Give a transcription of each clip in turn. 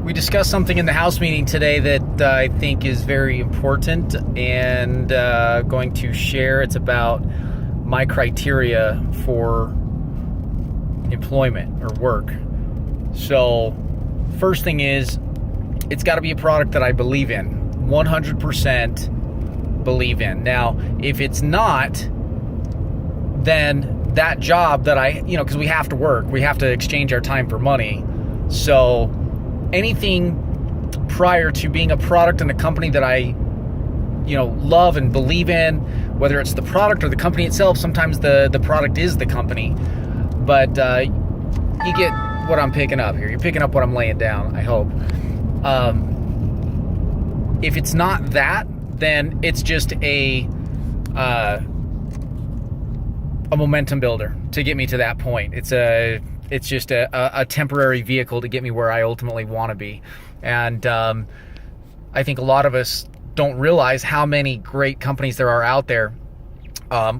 We discussed something in the house meeting today that I think is very important and going to share. It's about my criteria for employment or work. So first thing is, it's got to be a product that I believe in, 100% believe in. Now, if it's not, then that job that because we have to work, we have to exchange our time for money. So anything prior to being a product in a company that I love and believe in, whether it's the product or the company itself, sometimes the product is the company, but you get what I'm picking up here. You're picking up what I'm laying down, I hope. If it's not that, then it's just a momentum builder to get me to that point. It's just a temporary vehicle to get me where I ultimately want to be. And I think a lot of us don't realize how many great companies there are out there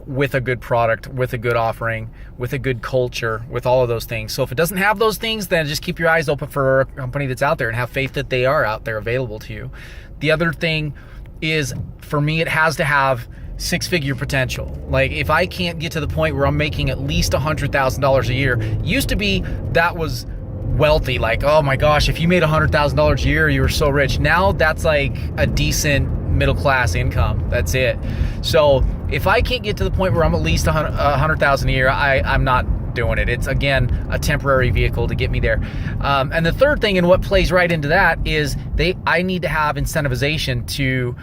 with a good product, with a good offering, with a good culture, with all of those things. So if it doesn't have those things, then just keep your eyes open for a company that's out there and have faith that they are out there available to you. The other thing is, for me, it has to have six-figure potential. Like, if I can't get to the point where I'm making at least $100,000 a year, used to be that was wealthy. Like, oh my gosh, if you made $100,000 a year, you were so rich. Now that's like a decent middle-class income. That's it. So if I can't get to the point where I'm at least $100,000 a year, I'm not doing it. It's, again, a temporary vehicle to get me there. And the third thing, and what plays right into that, is I need to have incentivization to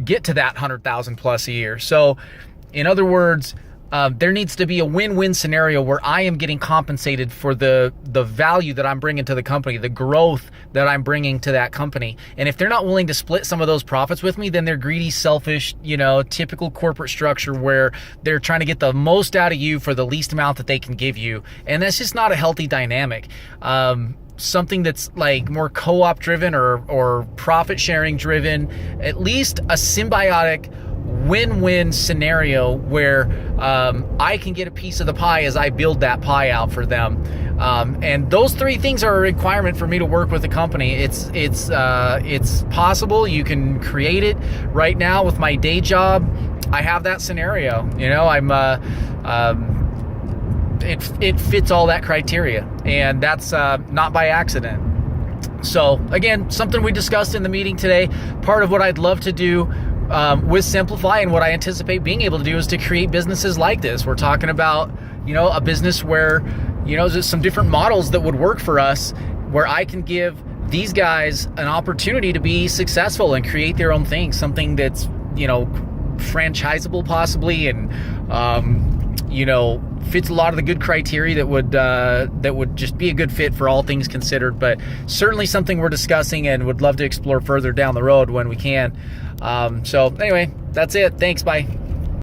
get to that 100,000 plus a year. So in other words, there needs to be a win-win scenario where I am getting compensated for the value that I'm bringing to the company, the growth that I'm bringing to that company. And if they're not willing to split some of those profits with me, then they're greedy, selfish, typical corporate structure where they're trying to get the most out of you for the least amount that they can give you. And that's just not a healthy dynamic. Something that's like more co-op driven or profit sharing driven, at least a symbiotic win-win scenario where I can get a piece of the pie as I build that pie out for them. And those three things are a requirement for me to work with a company. It's possible. You can create it right now with my day job. I have that scenario. It fits all that criteria, and that's not by accident. So again, something we discussed in the meeting today. Part of what I'd love to do with Simplify, and what I anticipate being able to do, is to create businesses like this. We're talking about, a business where, there's some different models that would work for us, where I can give these guys an opportunity to be successful and create their own thing, something that's, franchisable possibly, and, fits a lot of the good criteria that would just be a good fit for all things considered. But certainly something we're discussing and would love to explore further down the road when we can. So anyway, that's it. Thanks. Bye.